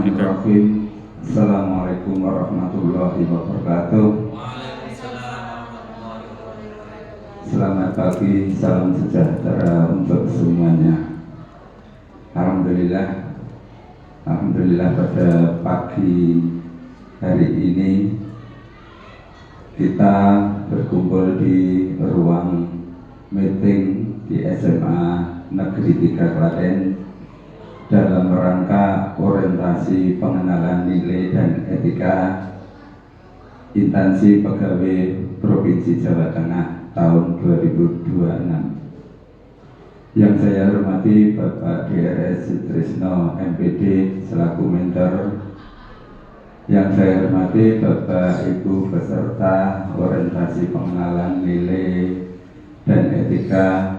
Bismillahirrahmanirrahim. Assalamualaikum warahmatullahi wabarakatuh. Selamat pagi, salam sejahtera untuk semuanya. Alhamdulillah pada pagi hari ini kita berkumpul di ruang meeting di SMA Negeri 3 Klaten dalam rangka orientasi pengenalan nilai dan etika instansi pegawai Provinsi Jawa Tengah tahun 2026. Yang saya hormati Bapak DRS Sutrisno MPD selaku mentor. Yang saya hormati Bapak Ibu peserta orientasi pengenalan nilai dan etika,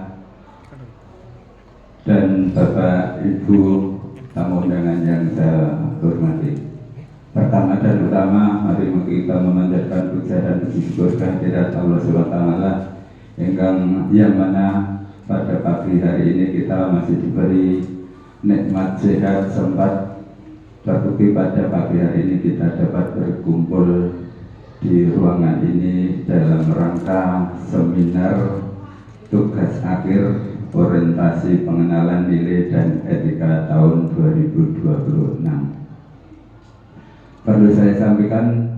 dan Bapak Ibu tamu undangan yang saya hormati. Pertama dan utama, mari kita memanjatkan puja dan puji syukur kehadirat Allah SWT yang mana pada pagi hari ini kita masih diberi nikmat sehat, sempat terbukti pada pagi hari ini kita dapat berkumpul di ruangan ini dalam rangka seminar tugas akhir orientasi pengenalan nilai dan etika tahun 2026. Perlu saya sampaikan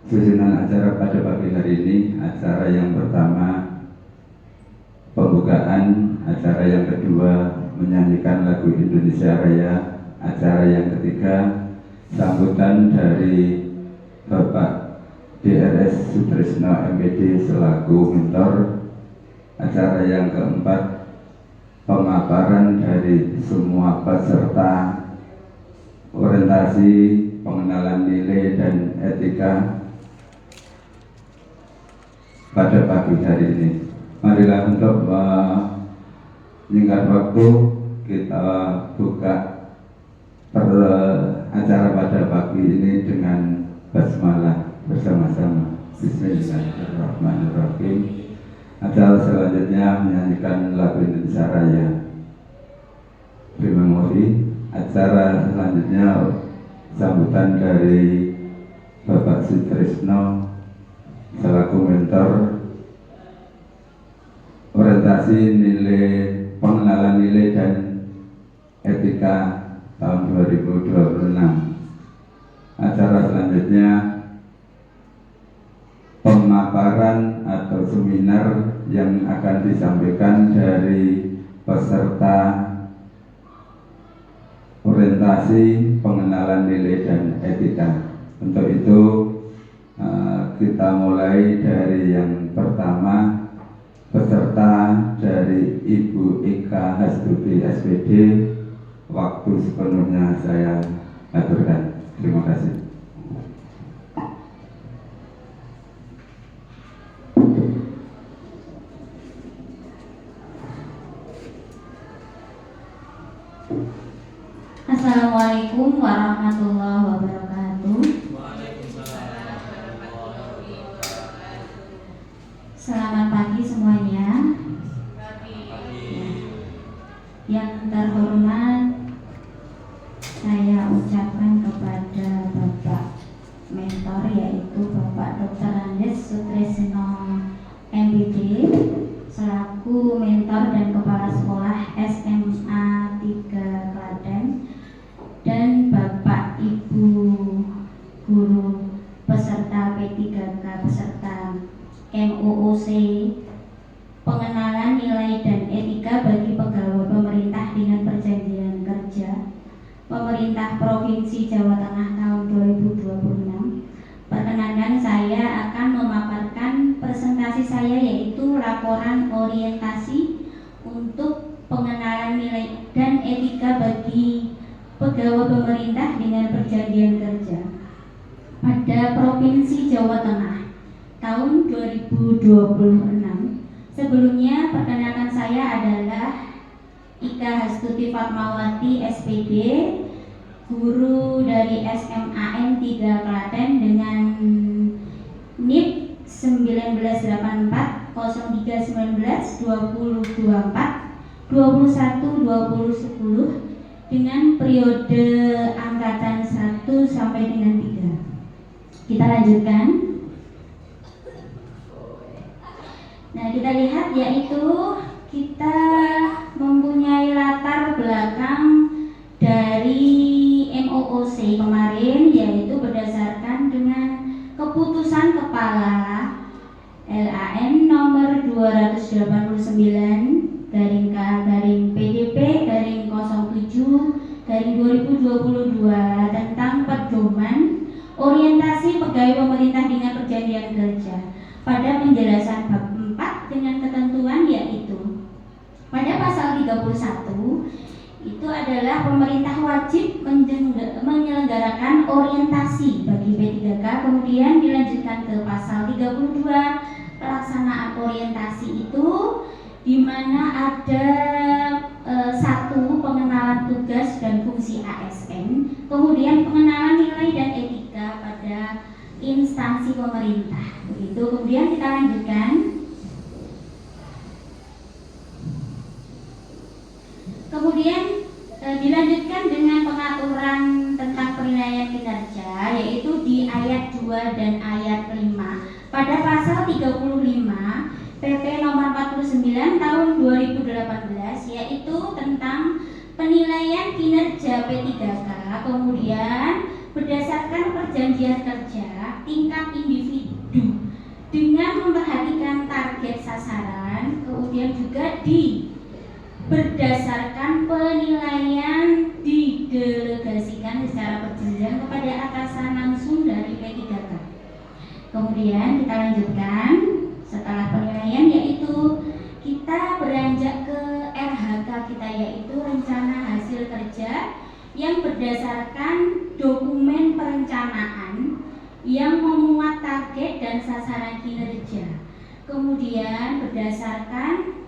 susunan acara pada pagi hari ini. Acara yang pertama pembukaan, acara yang kedua menyanyikan lagu Indonesia Raya, acara yang ketiga sambutan dari Bapak DRS Sutrisno MPD selaku mentor, acara yang keempat pemaparan dari semua peserta orientasi pengenalan nilai dan etika pada pagi hari ini. Marilah untuk menyingkat waktu kita buka acara pada pagi ini dengan basmalah bersama-sama. Bismillahirrahmanirrahim. Acara selanjutnya menyanyikan lagu Indonesia Raya. Terima kasih. Acara selanjutnya sambutan dari Bapak Sutrisno selaku mentor orientasi nilai pengenalan nilai dan etika tahun 2026. Acara selanjutnya pemaparan atau seminar yang akan disampaikan dari peserta orientasi pengenalan nilai dan etika. Untuk itu kita mulai dari yang pertama, peserta dari Ibu Ika Hastuti SPD. Waktu sepenuhnya saya aturkan. Terima kasih. Assalamualaikum warahmatullahi wabarakatuh. Selamat pagi semuanya. Yang terhormat, saya ucapkan kepada Bapak mentor yaitu Bapak Dr. Andes Sutrisno MPD selaku mentor dan kepala sekolah SMA 3 Klaten, dan Bapak Ibu guru peserta P3K peserta MOOC pengenalan nilai dan etika bagi pegawai pemerintah dengan perjanjian kerja Pemerintah Provinsi Jawa Tengah tahun 2026. Perkenankan saya akan memaparkan presentasi saya yaitu laporan orientasi untuk pengenalan nilai dan etika bagi pegawai pemerintah dengan perjanjian kerja pada Provinsi Jawa Tengah tahun 2026. Sebelumnya perkenalkan saya adalah Ika Hastuti Fatmawati SPD, guru dari SMAN 3 Klaten dengan NIP 1984 0319 2024 21 2010 dengan periode angka tingkatan 1 sampai dengan 3. Kita lanjutkan. Nah, kita lihat yaitu kita mempunyai latar belakang dari MOOC kemarin, yaitu berdasarkan dengan keputusan kepala LAN nomor 228/PDP/07/2022 tentang pedoman orientasi pegawai pemerintah dengan perjanjian kerja. Pada penjelasan bab 4 dengan ketentuan yaitu pada pasal 31 itu adalah pemerintah wajib menyelenggarakan orientasi bagi P3K. Kemudian dilanjutkan ke pasal 32 pelaksanaan orientasi itu di mana ada satu pengenalan tugas dan fungsi ASN, kemudian pengenalan nilai dan etika pada instansi pemerintah. Begitu. Kemudian kita lanjutkan. Kemudian dilanjutkan dengan pengaturan tentang penilaian kinerja, yaitu di ayat 2 dan ayat 5 pada pasal 35 PP nomor 49 tahun 2018, yaitu tentang penilaian kinerja P3K. Kemudian berdasarkan perjanjian kerja tingkat individu dengan memperhatikan target sasaran, kemudian juga berdasarkan penilaian didelegasikan secara berjenjang kepada atasan langsung dari P3K. Kemudian kita lanjutkan setelah penilaian, yaitu kita beranjak ke RHK kita, yaitu rencana hasil kerja yang berdasarkan dokumen perencanaan yang memuat target dan sasaran kinerja. Kemudian berdasarkan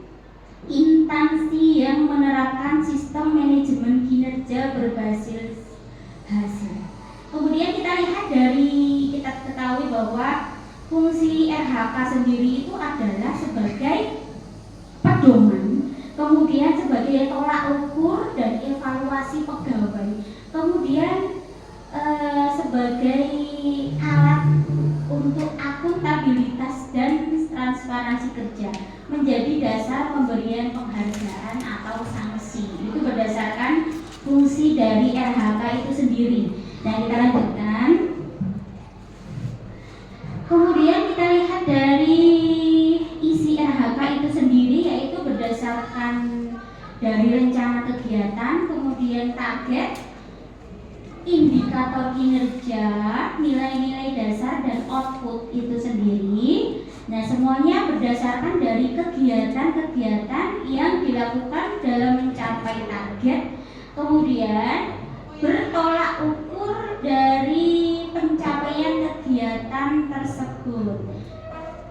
instansi yang menerapkan sistem manajemen kinerja berbasis hasil. Kemudian kita lihat kita ketahui bahwa fungsi RHK sendiri itu adalah sebagai pedoman, kemudian sebagai tolak ukur dan evaluasi pegawai, kemudian sebagai alat untuk akuntabilitas dan transparansi kerja, menjadi dasar pemberian penghargaan atau sanksi. Itu berdasarkan fungsi dari RHK itu sendiri. Nah, kita lanjutkan. Kemudian kita lihat dari isi RHK itu sendiri, yaitu berdasarkan dari rencana kegiatan, kemudian target, indikator kinerja, nilai-nilai dasar dan output itu sendiri. Nah, semuanya berdasarkan dari kegiatan-kegiatan yang dilakukan dalam mencapai target, kemudian bertolak ukur dari pencapaian kegiatan tersebut.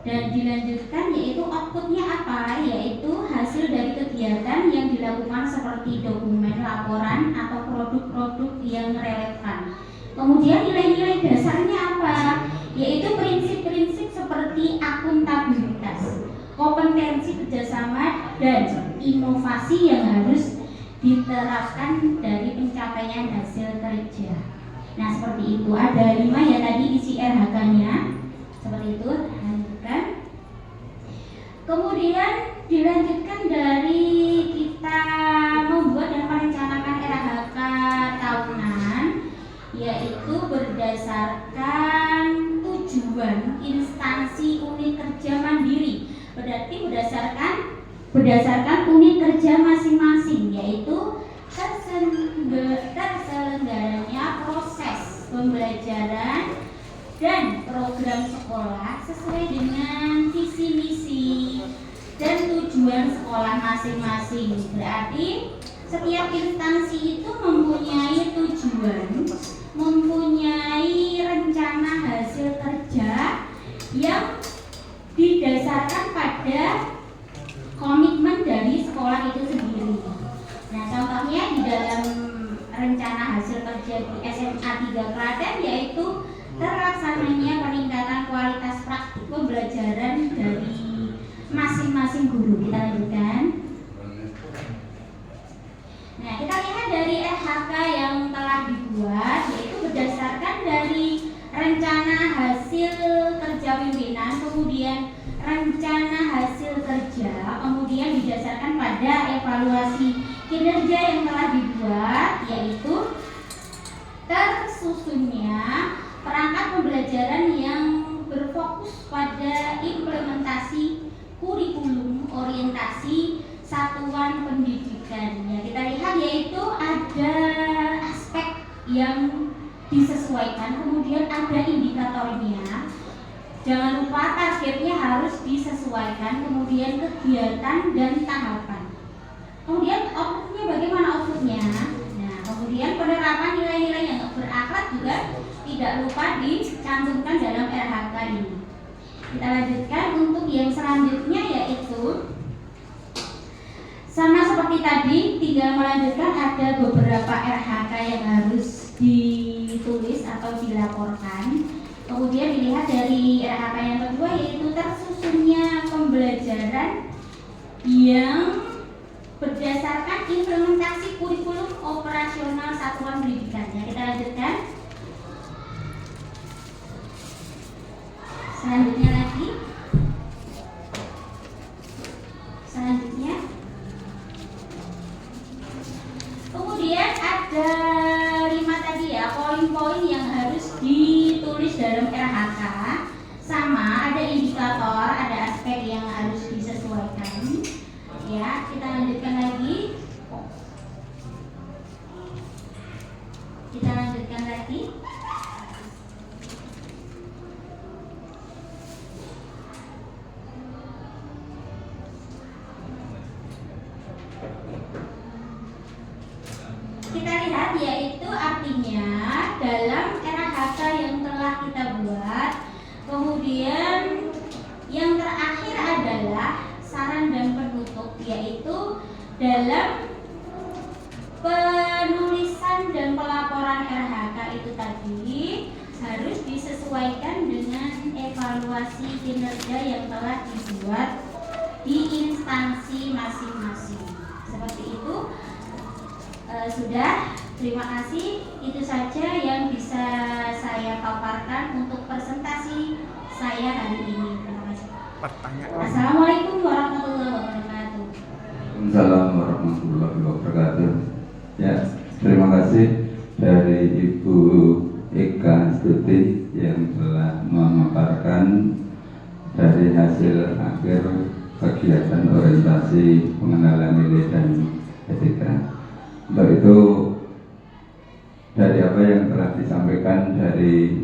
Dan dilanjutkan yaitu outputnya apa, yaitu hasil dari kegiatan yang dilakukan seperti dokumen, laporan, atau produk-produk yang relevan. Kemudian nilai-nilai dasarnya apa, yaitu prinsip-prinsip seperti akuntabilitas, kompetensi kerjasama, dan inovasi yang harus diterapkan dari pencapaian hasil kerja. Nah, seperti itu. Ada 5 ya tadi isi RHK-nya. Seperti itu. Lanjutkan. Kemudian dilanjutkan dari kita membuat dan merencanakan RHK tahunan, yaitu berdasarkan tujuan instansi unit kerja mandiri. Berarti berdasarkan unit kerja masing-masing, yaitu terselenggaranya proses pembelajaran dan program sekolah sesuai dengan visi misi dan tujuan sekolah masing-masing. Berarti setiap instansi itu mempunyai tujuan, mempunyai rencana hasil kerja yang didasarkan pada komitmen dari sekolah itu sendiri. Nah, contohnya di dalam rencana hasil kerja di SMA 3 Klaten, yaitu terlaksananya peningkatan kualitas praktik pembelajaran dari masing-masing guru. Kita lanjutkan. Nah, kita lihat dari RHK yang telah dibuat, rencana hasil kerja pimpinan, kemudian rencana hasil kerja, kemudian didasarkan pada evaluasi kinerja yang telah dibuat, yaitu tersusunnya perangkat pembelajaran yang berfokus pada implementasi kurikulum orientasi satuan pendidikan. Ya, kita lihat yaitu ada aspek yang disesuaikan, kemudian ada indikatornya. Jangan lupa targetnya harus disesuaikan, kemudian kegiatan dan tahapan. Kemudian outputnya bagaimana outputnya? Nah, kemudian penerapan nilai-nilai yang berakhlak juga tidak lupa dicantumkan dalam RHK ini. Kita lanjutkan untuk yang selanjutnya, yaitu sama seperti tadi, tinggal melanjutkan ada beberapa RHK yang harus ditulis atau dilaporkan. Kemudian dilihat dari RHK yang kedua, yaitu tersusunnya pembelajaran yang berdasarkan implementasi kurikulum operasional satuan pendidikan. Ya, kita lanjutkan. Selanjutnya lagi. Selanjutnya. Kemudian ada 5 tadi ya, poin-poin yang harus ditulis dalam RHK. Sama, ada indikator, ada aspek yang harus disesuaikan. Ya, kita lanjutkan lagi. Kita lanjutkan lagi. Kita lihat, yaitu artinya dalam RHK yang telah kita buat, kemudian yang terakhir adalah saran dan penutup, yaitu dalam penulisan dan pelaporan RHK itu tadi harus disesuaikan dengan evaluasi kinerja yang telah dibuat di instansi masing-masing. Seperti itu. Sudah, terima kasih. Itu saja yang bisa saya paparkan untuk presentasi saya hari ini. Terima kasih. Assalamualaikum warahmatullahi wabarakatuh. Waalaikumsalam warahmatullahi wabarakatuh. Ya, terima kasih dari Ibu Eka Stuti yang telah memaparkan dari hasil akhir kegiatan orientasi pengenalan nilai dan etika. Untuk itu, dari apa yang telah disampaikan dari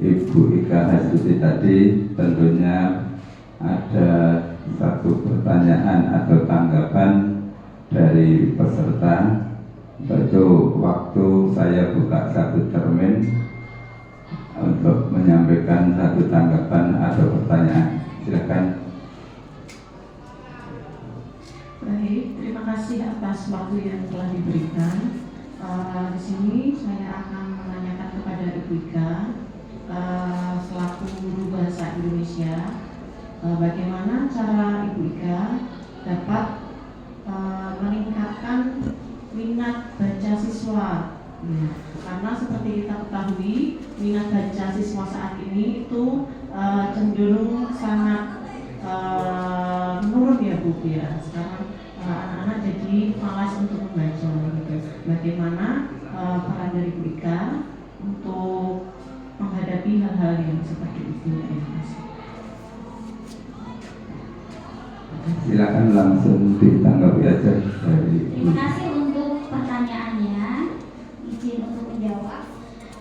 Ibu Ika Hastuti tadi, tentunya ada satu pertanyaan atau tanggapan dari peserta. Untuk itu, waktu saya buka satu termin untuk menyampaikan satu tanggapan atau pertanyaan. Silakan. Baik, terima kasih atas waktu yang telah diberikan. Di sini saya akan menanyakan kepada Ibu Ika selaku guru bahasa Indonesia, bagaimana cara Ibu Ika dapat meningkatkan minat baca siswa. Karena seperti kita ketahui, minat baca siswa saat ini itu cenderung sangat menurun ya Bu ya. Sekarang anak-anak jadi malas untuk membaca gitu. Bagaimana peran dari Bu Ika untuk menghadapi hal-hal yang seperti itu? Terima kasih. Silakan langsung ditanggapi aja dari. Terima kasih untuk pertanyaannya. Izin untuk menjawab.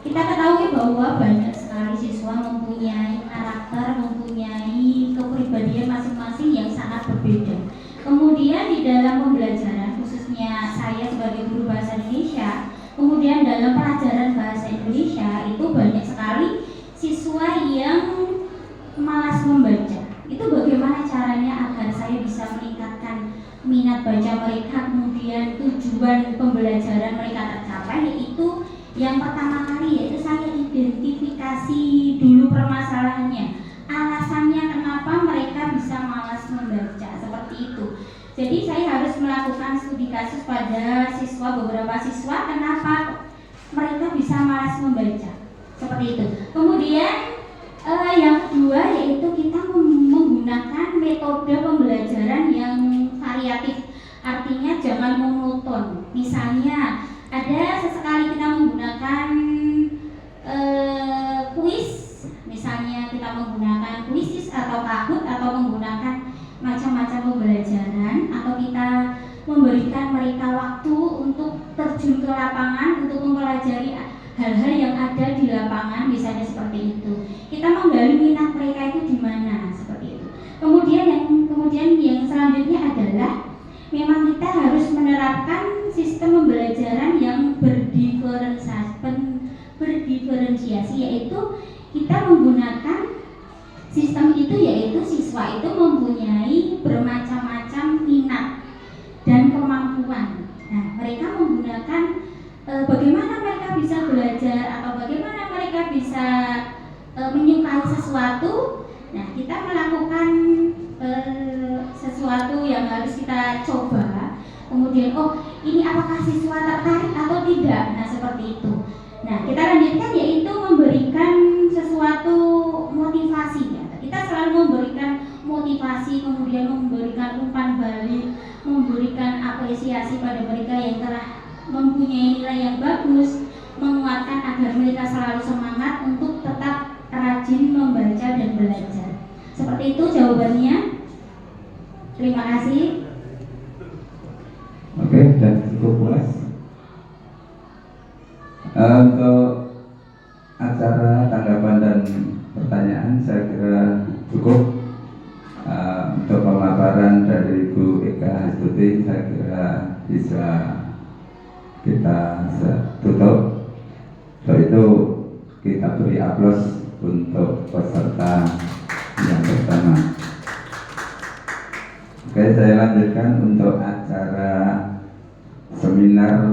Kita ketahui bahwa banyak sekali siswa mempunyai karakter, mempunyai kepribadian masing-masing yang sangat berbeda. Kemudian di dalam pembelajaran, khususnya saya sebagai guru bahasa Indonesia, kemudian dalam pelajaran bahasa Indonesia itu banyak sekali siswa yang malas membaca. Itu bagaimana caranya agar saya bisa meningkatkan minat baca mereka, kemudian tujuan pembelajaran mereka tercapai, yaitu yang pertama kali yaitu saya identifikasi dulu permasalahannya, alasannya kenapa mereka bisa malas membaca, seperti itu. Jadi saya harus melakukan studi kasus pada beberapa siswa, kenapa mereka bisa malas membaca. Seperti itu. Kemudian yang kedua yaitu kita menggunakan metode pembelajaran yang variatif. Artinya jangan monoton. Misalnya ada sesekali kita menggunakan kuis, misalnya kita menggunakan kuisis atau Kahoot atau menggunakan macam-macam pembelajaran, atau kita memberikan mereka waktu untuk terjun ke lapangan untuk mempelajari hal-hal yang ada di lapangan, misalnya seperti itu. Kita menggali minat mereka itu di mana, seperti itu. Kemudian yang selanjutnya adalah memang kita harus menerapkan sistem pembelajaran yang berdiferensiasi, yaitu kita menggunakan sistem itu, yaitu siswa itu mempunyai bermacam-macam minat dan kemampuan. Nah, mereka menggunakan bagaimana mereka bisa belajar atau bagaimana mereka bisa menyukai sesuatu. Nah, kita melakukan sesuatu yang harus kita coba. Kemudian, oh ini apakah siswa tertarik atau tidak? Nah, seperti itu. Nah, kita lanjutkan yaitu memberikan sesuatu motivasi. Ya. Kita selalu memberikan motivasi, kemudian memberikan umpan balik, memberikan apresiasi pada mereka yang telah mempunyai nilai yang bagus, menguatkan agar mereka selalu semangat untuk tetap rajin membaca dan belajar. Seperti itu jawabannya. Terima kasih. Oke, dan cukup puas. Untuk acara tanggapan dan pertanyaan saya kira cukup. Untuk pemaparan dari Bu Eka Astuti saya kira bisa kita tutup. Untuk itu kita beri aplaus untuk peserta yang pertama. Oke, saya lanjutkan untuk acara seminar